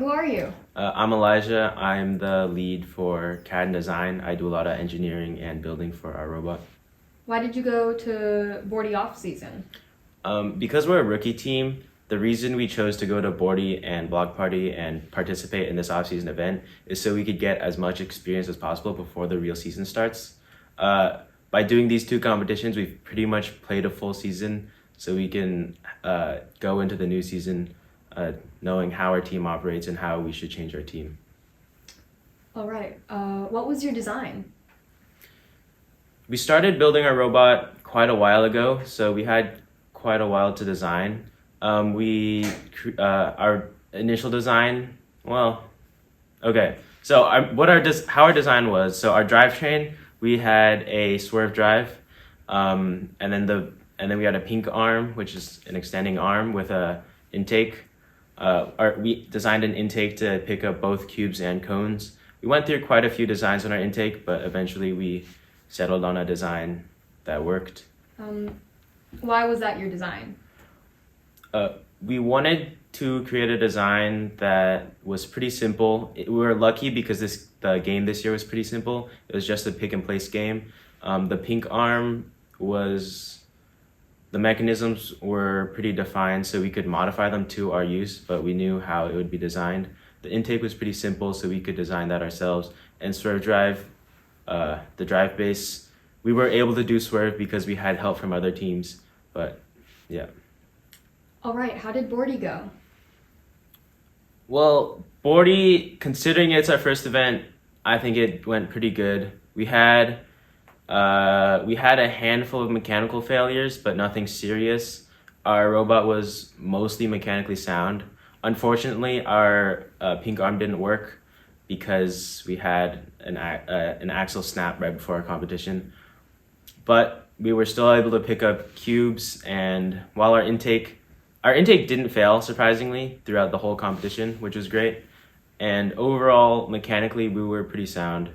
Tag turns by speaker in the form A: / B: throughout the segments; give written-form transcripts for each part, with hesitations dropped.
A: who are you?
B: I'm Elijah. I'm the lead for CAD and design. I do a lot of engineering and building for our robot.
A: Why did you go to Bordy Offseason?
B: Because we're a rookie team, the reason we chose to go to Bordy and Block Party and participate in this off-season event is so we could get as much experience as possible before the real season starts. By doing these two competitions, we've pretty much played a full season, so we can go into the new season knowing how our team operates and how we should change our team.
A: All right. What was your design?
B: We started building our robot quite a while ago, so we had quite a while to design. Our initial design, how our design was. So our drivetrain, we had a swerve drive, and then we had a pink arm, which is an extending arm with a intake. We designed an intake to pick up both cubes and cones. We went through quite a few designs on our intake, but eventually we settled on a design that worked.
A: Why was that your design?
B: We wanted to create a design that was pretty simple. We were lucky because the game this year was pretty simple. It was just a pick and place game. The pink arm the mechanisms were pretty defined, so we could modify them to our use, but we knew how it would be designed. The intake was pretty simple, so we could design that ourselves. And swerve drive, the drive base, we were able to do swerve because we had help from other teams, but yeah.
A: All right, how did Bordy go?
B: Well, Bordy, considering it's our first event, I think it went pretty good. We had a handful of mechanical failures, but nothing serious. Our robot was mostly mechanically sound. Unfortunately, our pink arm didn't work because we had an axle snap right before our competition. But we were still able to pick up cubes, and while our intake didn't fail, surprisingly, throughout the whole competition, which was great. And overall, mechanically, we were pretty sound.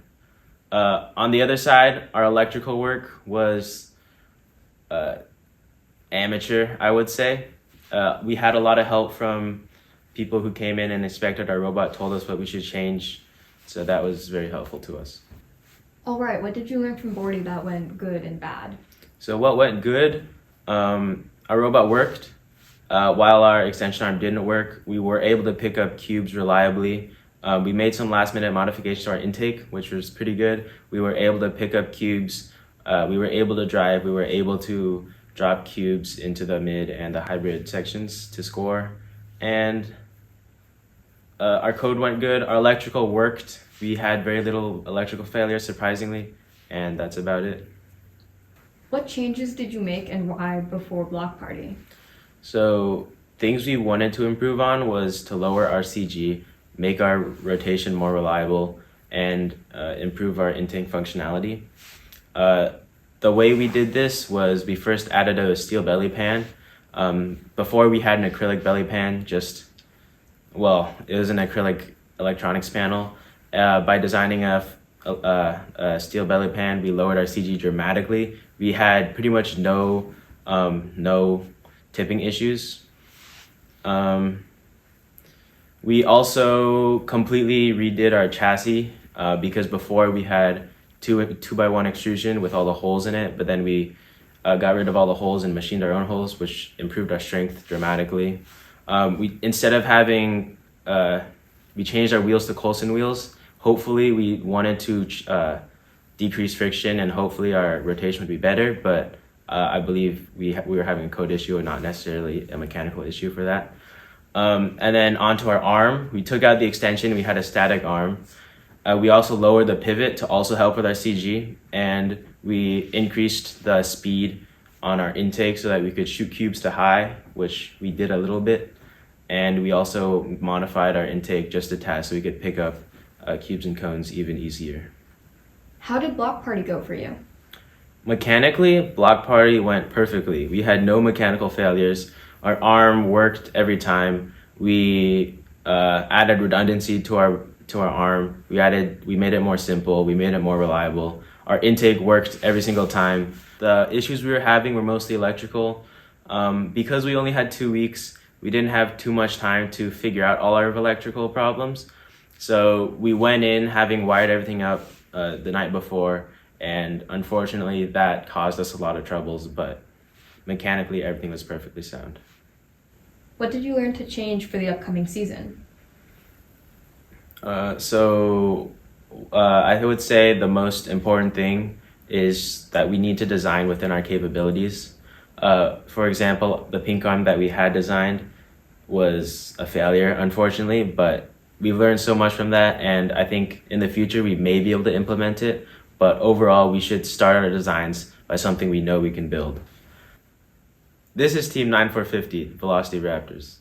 B: On the other side, our electrical work was amateur, I would say. We had a lot of help from people who came in and inspected our robot, told us what we should change. So that was very helpful to us.
A: All right, what did you learn from Bordy that went good and bad?
B: So what went good, our robot worked. While our extension arm didn't work, we were able to pick up cubes reliably. We made some last minute modifications to our intake, which was pretty good. We were able to pick up cubes. We were able to drive. We were able to drop cubes into the mid and the hybrid sections to score. And our code went good. Our electrical worked. We had very little electrical failure, surprisingly, and that's about it.
A: What changes did you make and why before Block Party?
B: So things we wanted to improve on was to lower our CG, make our rotation more reliable, and improve our intake functionality. The way we did this was we first added a steel belly pan. Before we had an acrylic belly pan, it was an acrylic electronics panel. By designing a steel belly pan, we lowered our CG dramatically. We had pretty much no tipping issues. We also completely redid our chassis because before we had 2x1 extrusion with all the holes in it, but then we got rid of all the holes and machined our own holes, which improved our strength dramatically. We changed our wheels to Coulson wheels. Hopefully we wanted to decrease friction and hopefully our rotation would be better, but I believe we were having a code issue and not necessarily a mechanical issue for that. And then onto our arm, we took out the extension, we had a static arm. We also lowered the pivot to also help with our CG, and we increased the speed on our intake so that we could shoot cubes to high, which we did a little bit. And we also modified our intake just a tad so we could pick up cubes and cones even easier.
A: How did Block Party go for you?
B: Mechanically, Block Party went perfectly. We had no mechanical failures. Our arm worked every time. We added redundancy to our arm. We made it more simple. We made it more reliable. Our intake worked every single time. The issues we were having were mostly electrical. Because we only had 2 weeks, we didn't have too much time to figure out all our electrical problems. So we went in having wired everything up the night before, and unfortunately that caused us a lot of troubles, but mechanically everything was perfectly sound.
A: What did you learn to change for the upcoming season?
B: I would say the most important thing is that we need to design within our capabilities. For example, the pink arm that we had designed was a failure, unfortunately, but we learned so much from that, and I think in the future we may be able to implement it, but overall we should start our designs by something we know we can build. This is Team 9450, Velocity Raptors.